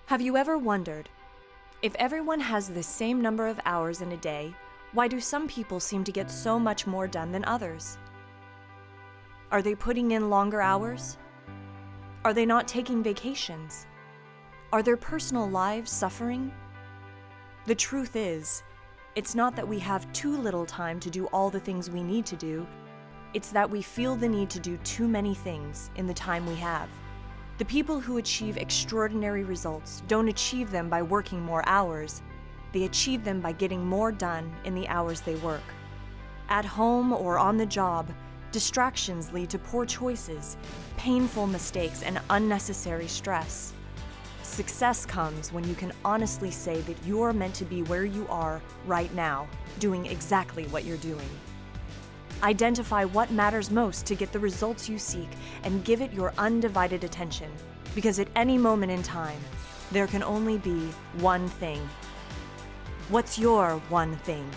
Have you ever wondered, if everyone has the same number of hours in a day, why do some people seem to get so much more done than others? Are they putting in longer hours? Are they not taking vacations? Are their personal lives suffering? The truth is, it's not that we have too little time to do all the things we need to do, it's that we feel the need to do too many things in the time we have. The people who achieve extraordinary results don't achieve them by working more hours, they achieve them by getting more done in the hours they work. At home or on the job, distractions lead to poor choices, painful mistakes, and unnecessary stress. Success comes when you can honestly say that you're meant to be where you are right now, doing exactly what you're doing. Identify what matters most to get the results you seek and give it your undivided attention, because at any moment in time, there can only be one thing. What's your one thing?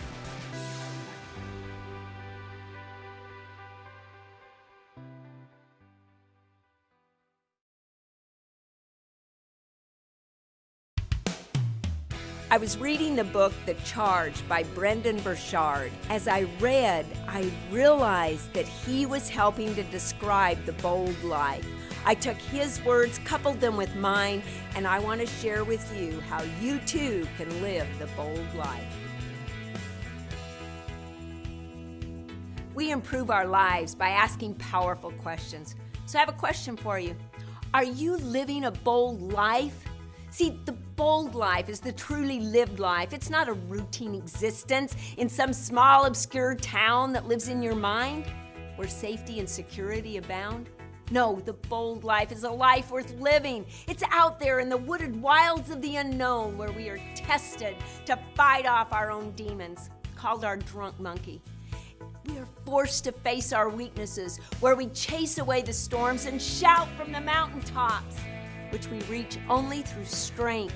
I was reading the book The Charge by Brendon Burchard. As I read, I realized that he was helping to describe the bold life. I took his words, coupled them with mine, and I want to share with you how you too can live the bold life. We improve our lives by asking powerful questions. So I have a question for you. Are you living a bold life? See, the bold life is the truly lived life. It's not a routine existence in some small, obscure town that lives in your mind where safety and security abound. No, the bold life is a life worth living. It's out there in the wooded wilds of the unknown where we are tested to fight off our own demons, called our drunk monkey. We are forced to face our weaknesses, where we chase away the storms and shout from the mountaintops, which we reach only through strength,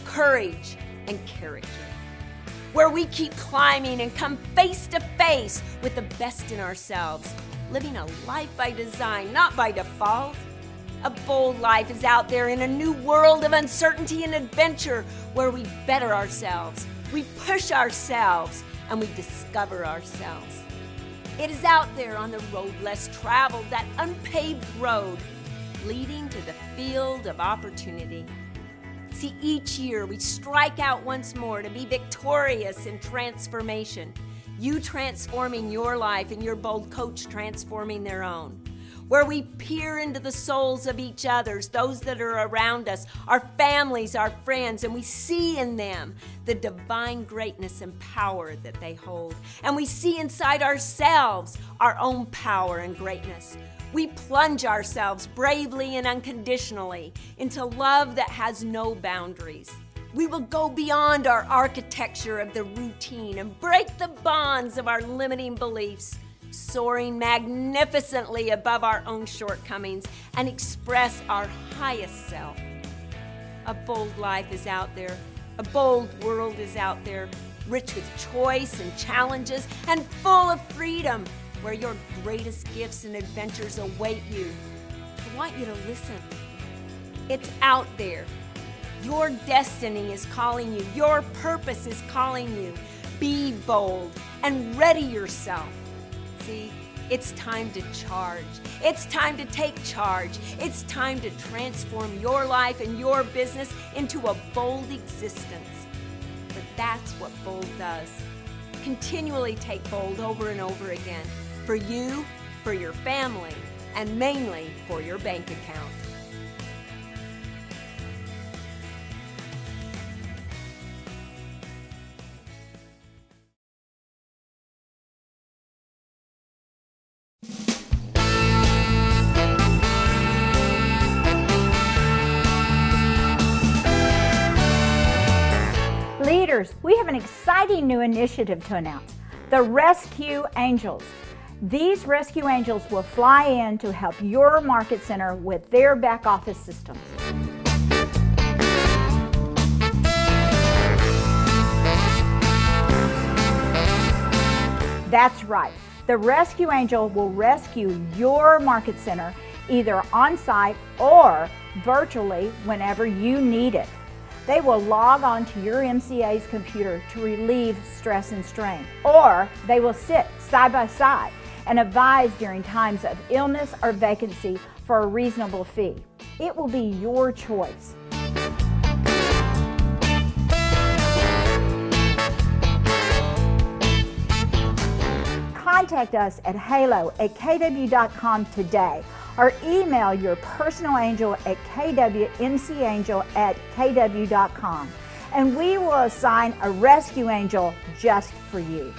courage, and character. Where we keep climbing and come face to face with the best in ourselves, living a life by design, not by default. A bold life is out there in a new world of uncertainty and adventure, where we better ourselves, we push ourselves, and we discover ourselves. It is out there on the road less traveled, that unpaved road, leading to the field of opportunity. See, each year we strike out once more to be victorious in transformation. You transforming your life and your bold coach transforming their own. Where we peer into the souls of each other's, those that are around us, our families, our friends, and we see in them the divine greatness and power that they hold. And we see inside ourselves our own power and greatness. We plunge ourselves bravely and unconditionally into love that has no boundaries. We will go beyond our architecture of the routine and break the bonds of our limiting beliefs, soaring magnificently above our own shortcomings and express our highest self. A bold life is out there. A bold world is out there, rich with choice and challenges and full of freedom, where your greatest gifts and adventures await you. I want you to listen. It's out there. Your destiny is calling you. Your purpose is calling you. Be bold and ready yourself. See, it's time to charge. It's time to take charge. It's time to transform your life and your business into a bold existence. But that's what bold does. Continually take bold over and over again. For you, for your family, and mainly for your bank account. Leaders, we have an exciting new initiative to announce, the Rescue Angels. These Rescue Angels will fly in to help your market center with their back office systems. That's right. The Rescue Angel will rescue your market center either on site or virtually whenever you need it. They will log on to your MCA's computer to relieve stress and strain, or they will sit side by side and advise during times of illness or vacancy for a reasonable fee. It will be your choice. Contact us at halo@kw.com today, or email your personal angel at kwmcangel@kw.com, and we will assign a rescue angel just for you.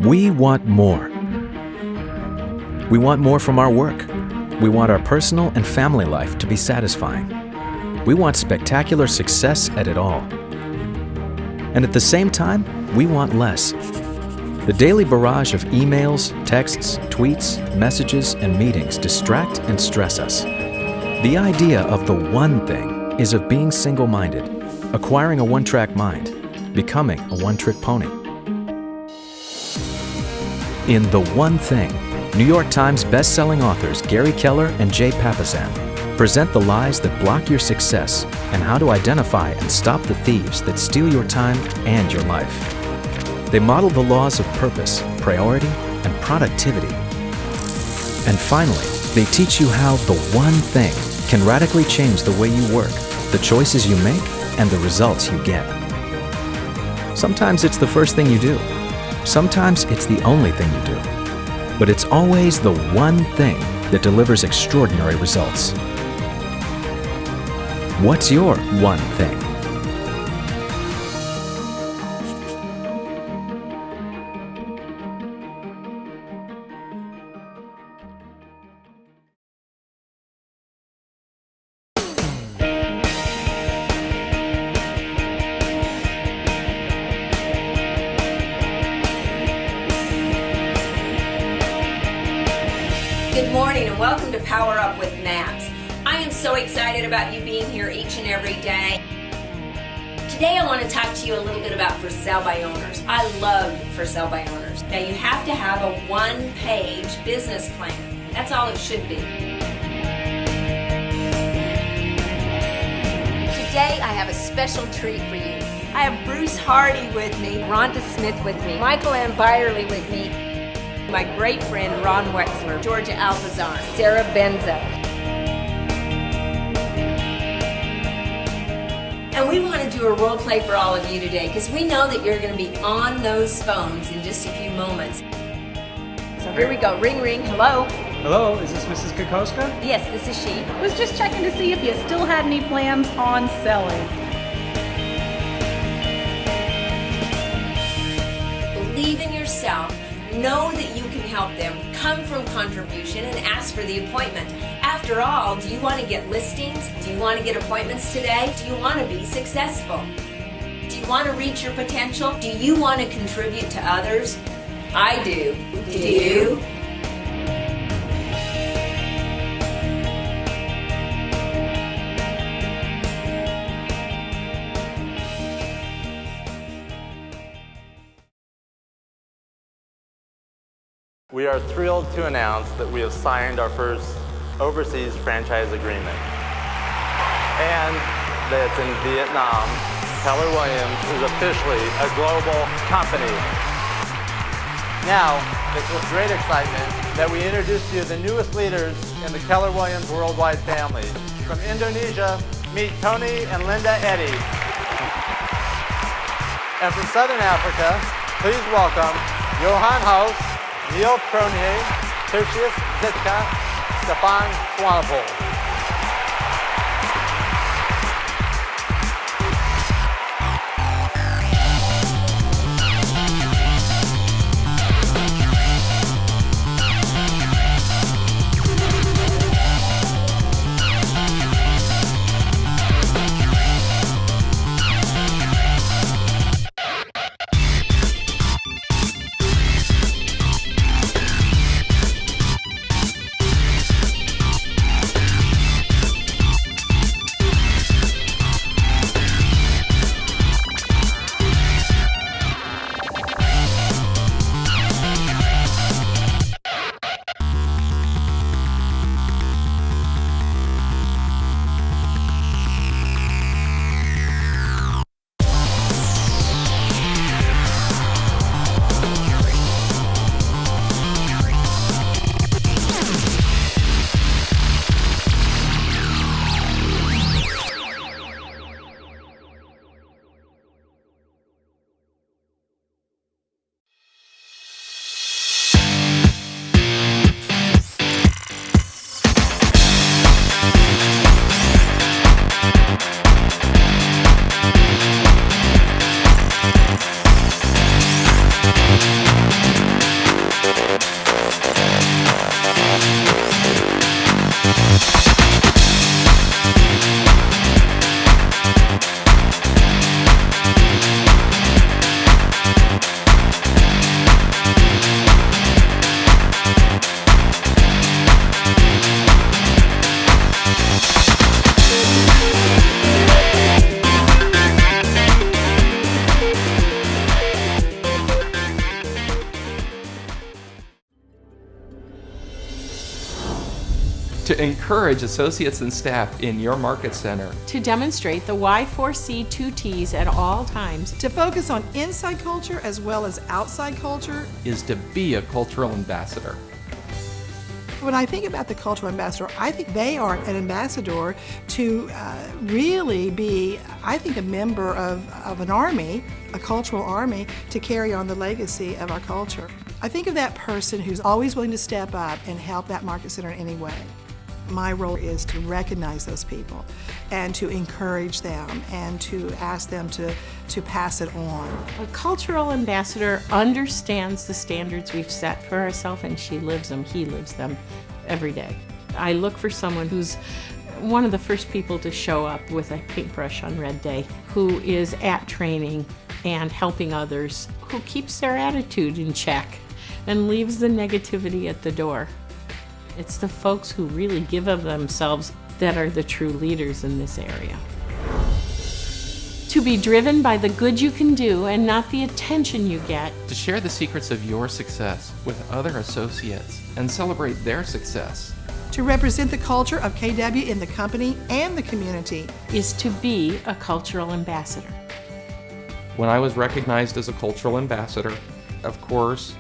We want more. We want more from our work. We want our personal and family life to be satisfying. We want spectacular success at it all. And at the same time, we want less. The daily barrage of emails, texts, tweets, messages, and meetings distract and stress us. The idea of the one thing is of being single-minded, acquiring a one-track mind, becoming a one-trick pony. In The One Thing, New York Times best-selling authors Gary Keller and Jay Papasan present the lies that block your success and how to identify and stop the thieves that steal your time and your life. They model the laws of purpose, priority, and productivity. And finally, they teach you how the one thing can radically change the way you work, the choices you make, and the results you get. Sometimes it's the first thing you do. Sometimes it's the only thing you do. But it's always the one thing that delivers extraordinary results. What's your one thing? Good morning and welcome to Power Up with Naps. I am so excited about you being here each and every day. Today I want to talk to you a little bit about for sale by owners. I love for sale by owners. Now you have to have a one-page business plan. That's all it should be. Today I have a special treat for you. I have Bruce Hardy with me, Rhonda Smith with me, Michael Ann Byerly with me, my great friend Ron Wexler, Georgia Alpazar, Sarah Benza. And we want to do a role play for all of you today because we know that you're going to be on those phones in just a few moments. So here we go. Ring, ring. Hello. Hello, is this Mrs. Kokoska? Yes, this is she. Was just checking to see if you still had any plans on selling. Believe in yourself. Know that you can help them. Come from contribution and ask for the appointment. After all, do you want to get listings? Do you want to get appointments today? Do you want to be successful? Do you want to reach your potential? Do you want to contribute to others? I do. Do you? We are thrilled to announce that we have signed our first overseas franchise agreement. And that it's in Vietnam. Keller Williams is officially a global company. Now, it's with great excitement that we introduce to you the newest leaders in the Keller Williams worldwide family. From Indonesia, meet Tony and Linda Eddy. And from Southern Africa, please welcome Johan Haus, Neil Pronier, Tertius Zitka, Stefan Swanepoel. to encourage associates and staff in your market center to demonstrate the Y4C 2 Ts at all times, to focus on inside culture as well as outside culture, is to be a cultural ambassador. When I think about the cultural ambassador, I think they are an ambassador to really be, I think, a member of an army, a cultural army, to carry on the legacy of our culture. I think of that person who's always willing to step up and help that market center in any way. My role is to recognize those people and to encourage them and to ask them to pass it on. a cultural ambassador understands the standards we've set for ourselves, and she lives them, he lives them every day. I look for someone who's one of the first people to show up with a paintbrush on Red Day, who is at training and helping others, who keeps their attitude in check and leaves the negativity at the door. It's the folks who really give of themselves that are the true leaders in this area. To be driven by the good you can do and not the attention you get. To share the secrets of your success with other associates and celebrate their success. To represent the culture of KW in the company and the community. Is to be a cultural ambassador. When I was recognized as a cultural ambassador, of course,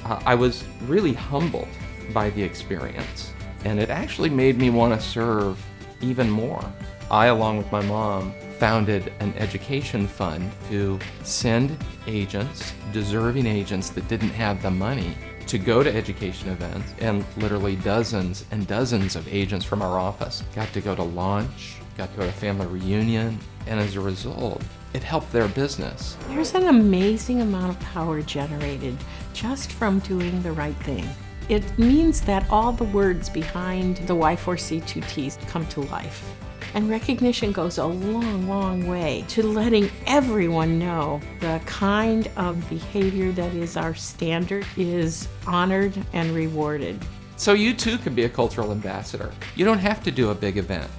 I was really humbled by the experience, and it actually made me want to serve even more. I, along with my mom, founded an education fund to send agents, deserving agents that didn't have the money, to go to education events, and literally dozens and dozens of agents from our office got to go to lunch, got to go to family reunion, and as a result, it helped their business. There's an amazing amount of power generated just from doing the right thing. It means that all the words behind the Y4C 2 Ts come to life. And recognition goes a long, long way to letting everyone know the kind of behavior that is our standard is honored and rewarded. So you too can be a cultural ambassador. You don't have to do a big event.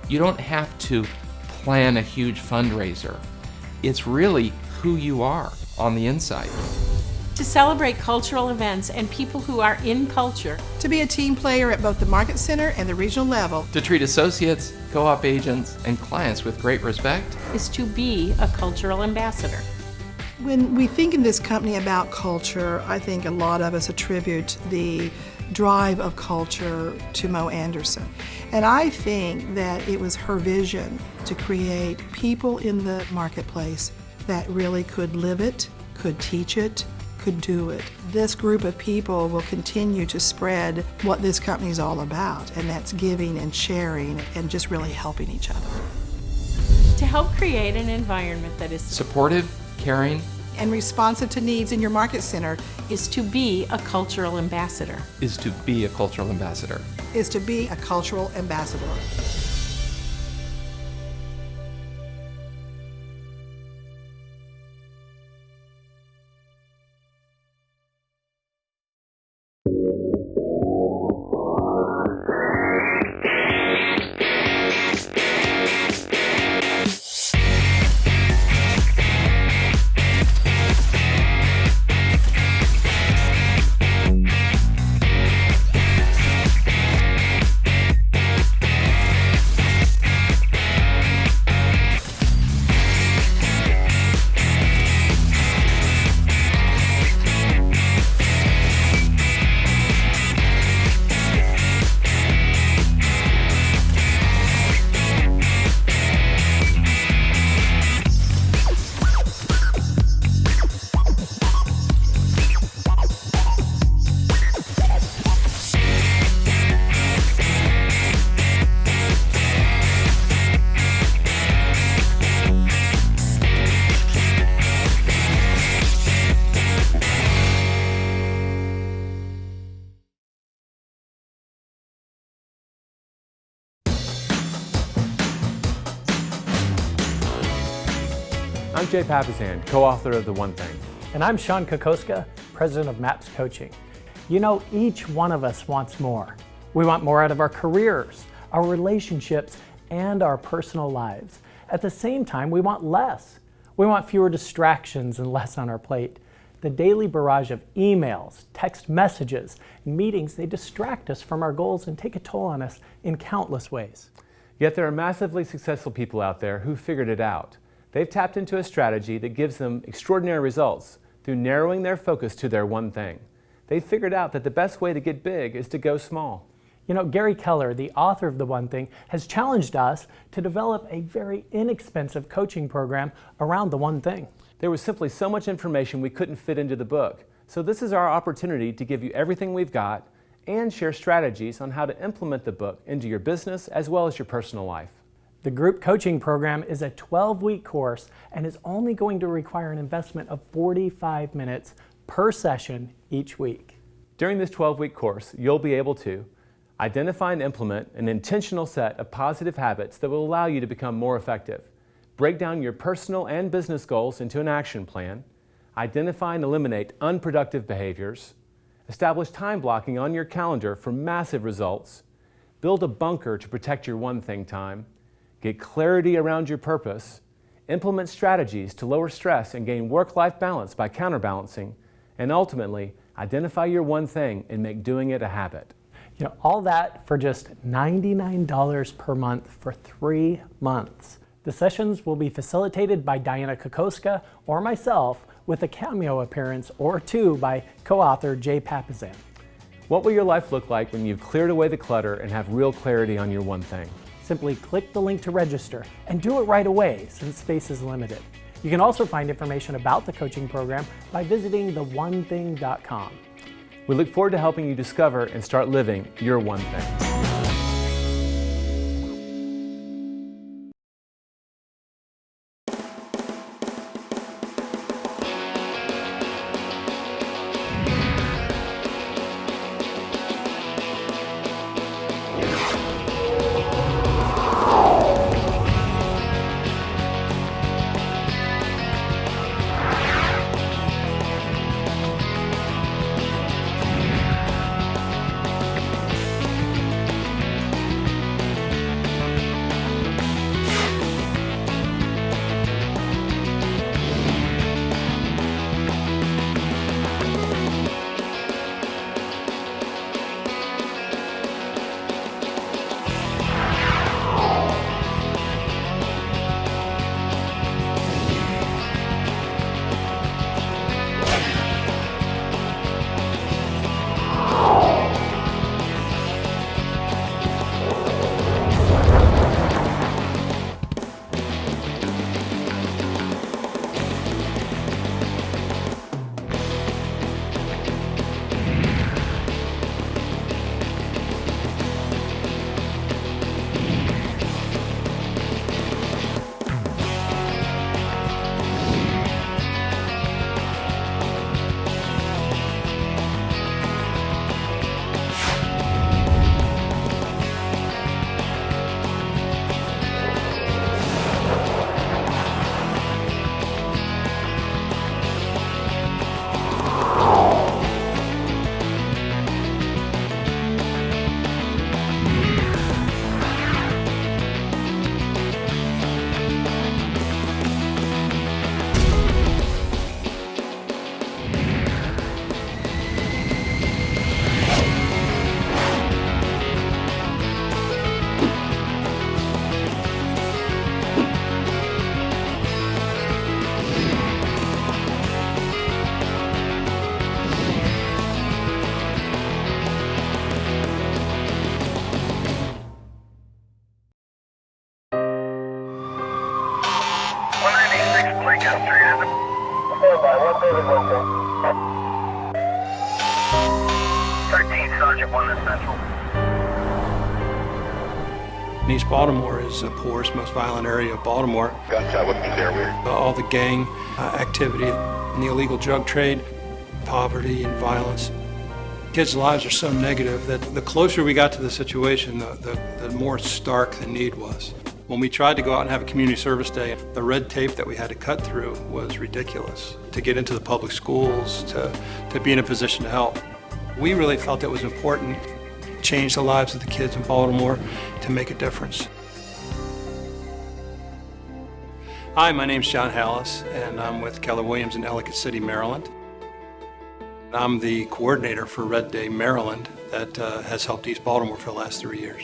You don't have to plan a huge fundraiser. It's really who you are on the inside. To celebrate cultural events and people who are in culture. To be a team player at both the market center and the regional level. To treat associates, co-op agents, and clients with great respect. Is to be a cultural ambassador. When we think in this company about culture, I think a lot of us attribute the drive of culture to Mo Anderson. And I think that it was her vision to create people in the marketplace that really could live it, could teach it, could do it. This group of people will continue to spread what this company is all about, and that's giving and sharing and just really helping each other. To help create an environment that is supportive, caring, and responsive to needs in your market center. Is to be a cultural ambassador. Is to be a cultural ambassador. Is to be a cultural ambassador. I'm Jay Papasan, co-author of The One Thing. And I'm Sean Kokoska, president of MAPS Coaching. You know, each one of us wants more. We want more out of our careers, our relationships, and our personal lives. At the same time, we want less. We want fewer distractions and less on our plate. The daily barrage of emails, text messages, and meetings, they distract us from our goals and take a toll on us in countless ways. Yet there are massively successful people out there who figured it out. They've tapped into a strategy that gives them extraordinary results through narrowing their focus to their one thing. They've figured out that the best way to get big is to go small. You know, Gary Keller, the author of The One Thing, has challenged us to develop a very inexpensive coaching program around the one thing. There was simply so much information we couldn't fit into the book. So this is our opportunity to give you everything we've got and share strategies on how to implement the book into your business as well as your personal life. The group coaching program is a 12-week course and is only going to require an investment of 45 minutes per session each week. During this 12-week course, you'll be able to identify and implement an intentional set of positive habits that will allow you to become more effective, break down your personal and business goals into an action plan, identify and eliminate unproductive behaviors, establish time blocking on your calendar for massive results, build a bunker to protect your one thing time, get clarity around your purpose, implement strategies to lower stress and gain work-life balance by counterbalancing, and ultimately, identify your one thing and make doing it a habit. You know, all that for just $99 per month for 3 months. The sessions will be facilitated by Diana Kokoska or myself with a cameo appearance or two by co-author Jay Papasan. What will your life look like when you've cleared away the clutter and have real clarity on your one thing? Simply click the link to register and do it right away since space is limited. You can also find information about the coaching program by visiting theonething.com. We look forward to helping you discover and start living your one thing. East Baltimore is the poorest, most violent area of Baltimore. Gunshot would be there. All the gang activity, and the illegal drug trade, poverty and violence. Kids' lives are so negative that the closer we got to the situation, the more stark the need was. When we tried to go out and have a community service day, the red tape that we had to cut through was ridiculous. To get into the public schools, to be in a position to help. We really felt it was important to change the lives of the kids in Baltimore to make a difference. Hi, my name's John Hallis, and I'm with Keller Williams in Ellicott City, Maryland. I'm the coordinator for Red Day Maryland that has helped East Baltimore for the last 3 years.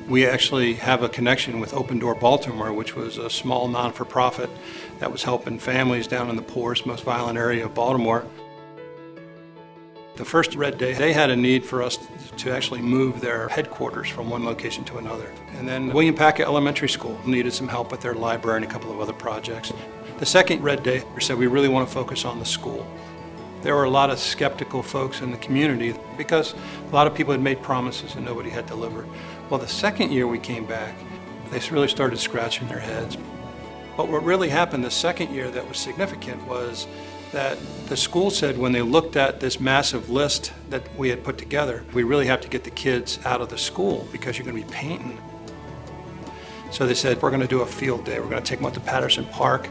We actually have a connection with Open Door Baltimore, which was a small non-for-profit that was helping families down in the poorest, most violent area of Baltimore. The first Red Day, they had a need for us to actually move their headquarters from one location to another. And then William Packett Elementary School needed some help with their library and a couple of other projects. The second Red Day, we said we really want to focus on the school. There were a lot of skeptical folks in the community because a lot of people had made promises and nobody had delivered. Well, the second year we came back, they really started scratching their heads. But what really happened the second year that was significant was that the school said when they looked at this massive list that we had put together, we really have to get the kids out of the school because you're going to be painting. So they said, we're going to do a field day. We're going to take them up to Patterson Park.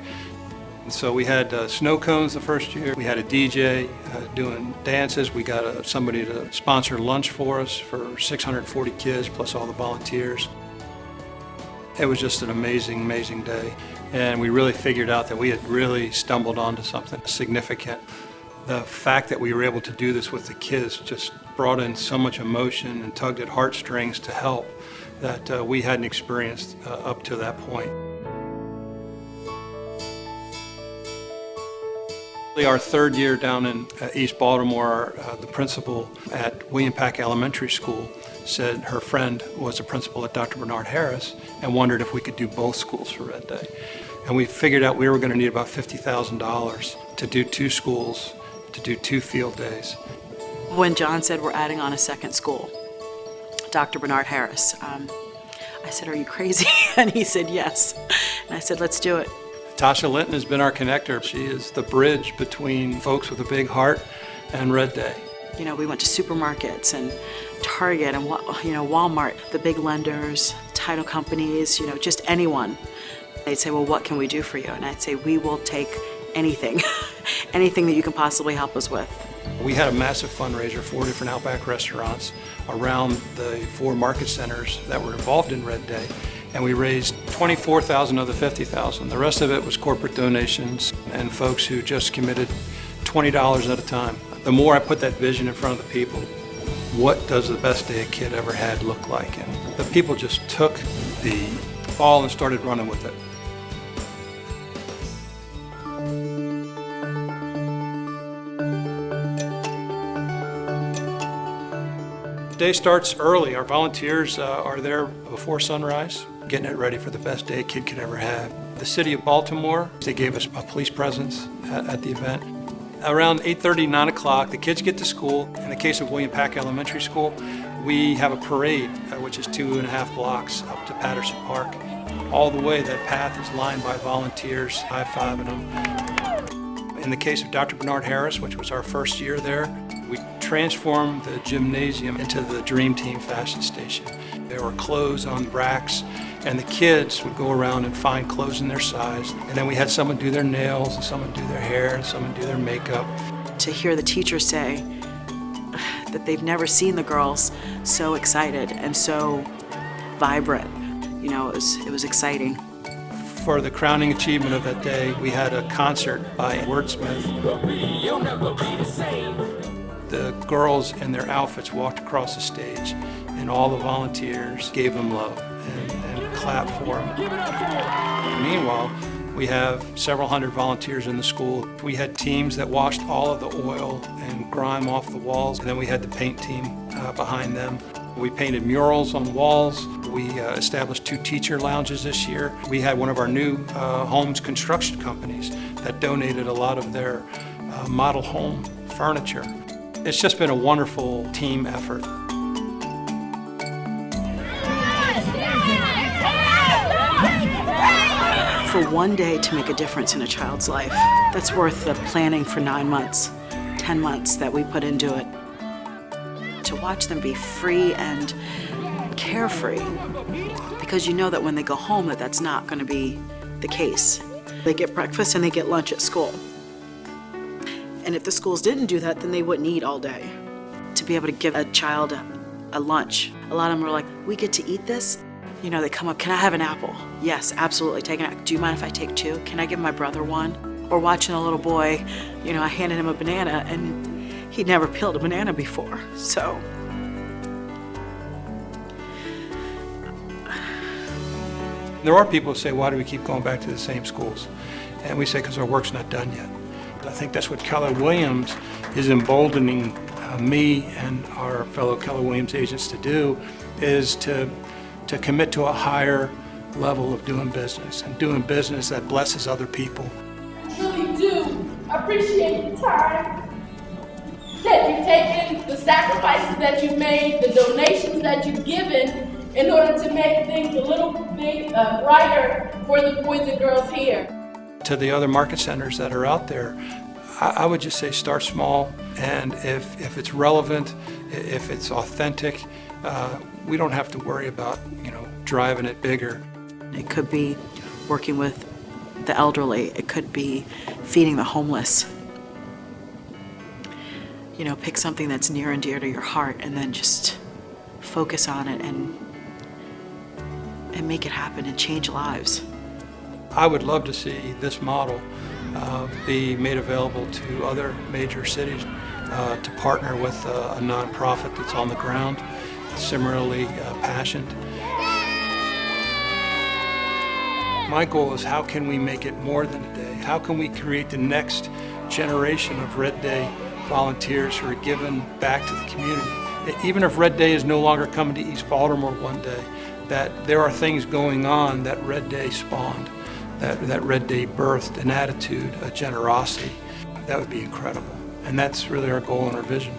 And so we had snow cones the first year. We had a DJ doing dances. We got somebody to sponsor lunch for us for 640 kids plus all the volunteers. It was just an amazing, amazing day. And we really figured out that we had really stumbled onto something significant. The fact that we were able to do this with the kids just brought in so much emotion and tugged at heartstrings to help that we hadn't experienced up to that point. Our third year down in East Baltimore, the principal at William Packett Elementary School said her friend was a principal at Dr. Bernard Harris and wondered if we could do both schools for Red Day. And we figured out we were going to need about $50,000 to do 2 schools, to do 2 field days. When John said we're adding on a second school, Dr. Bernard Harris, I said, are you crazy? And he said, yes. And I said, let's do it. Tasha Linton has been our connector. She is the bridge between folks with a big heart and Red Day. You know, we went to supermarkets and Target and Walmart, the big lenders, title companies, just anyone. They'd say, well, what can we do for you? And I'd say, we will take anything, anything that you can possibly help us with. We had a massive fundraiser, 4 different Outback restaurants around the 4 market centers that were involved in Red Day. And we raised $24,000 of the $50,000. The rest of it was corporate donations and folks who just committed $20 at a time. The more I put that vision in front of the people, what does the best day a kid ever had look like? And the people just took the ball and started running with it. Day starts early. Our volunteers are there before sunrise, getting it ready for the best day a kid could ever have. The city of Baltimore, they gave us a police presence at the event. Around 8:30, 9 o'clock, the kids get to school. In the case of William Packett Elementary School, we have a parade, which is 2.5 blocks up to Patterson Park. All the way, that path is lined by volunteers, high-fiving them. In the case of Dr. Bernard Harris, which was our first year there, we transformed the gymnasium into the Dream Team fashion station. There were clothes on racks, and the kids would go around and find clothes in their size. And then we had someone do their nails, and someone do their hair, and someone do their makeup. To hear the teachers say that they've never seen the girls so excited and so vibrant, it was exciting. For the crowning achievement of that day, we had a concert by Wordsmith. The girls in their outfits walked across the stage, and all the volunteers gave them love and clapped for them. Meanwhile, we have several hundred volunteers in the school. We had teams that washed all of the oil and grime off the walls, and then we had the paint team behind them. We painted murals on walls. We established 2 teacher lounges this year. We had one of our new homes construction companies that donated a lot of their model home furniture. It's just been a wonderful team effort. For one day to make a difference in a child's life, that's worth the planning for 9 months, 10 months that we put into it. To watch them be free and carefree, because you know that when they go home that's not going to be the case. They get breakfast and they get lunch at school. And if the schools didn't do that, then they wouldn't eat all day. To be able to give a child a lunch. A lot of them are like, we get to eat this? They come up, can I have an apple? Yes, absolutely, take an apple. Do you mind if I take 2? Can I give my brother 1? Or watching a little boy, you know, I handed him a banana and he'd never peeled a banana before. So there are people who say, why do we keep going back to the same schools? And we say, because our work's not done yet. I think that's what Keller Williams is emboldening me and our fellow Keller Williams agents to do, is to commit to a higher level of doing business, and doing business that blesses other people. I really do appreciate the time that you've taken, the sacrifices that you've made, the donations that you've given in order to make things a little bit brighter for the boys and girls here. To the other market centers that are out there, I would just say start small, and if it's relevant, if it's authentic, we don't have to worry about, you know, driving it bigger. it could be working with the elderly, it could be feeding the homeless. You know, pick something that's near and dear to your heart and then just focus on it and make it happen and change lives. I would love to see this model be made available to other major cities to partner with a nonprofit that's on the ground, similarly passionate. My goal is, how can we make it more than a day? How can we create the next generation of Red Day volunteers who are giving back to the community? Even if Red Day is no longer coming to East Baltimore one day, that there are things going on that Red Day spawned, that Red Day birthed, an attitude, a generosity. That would be incredible. And that's really our goal and our vision.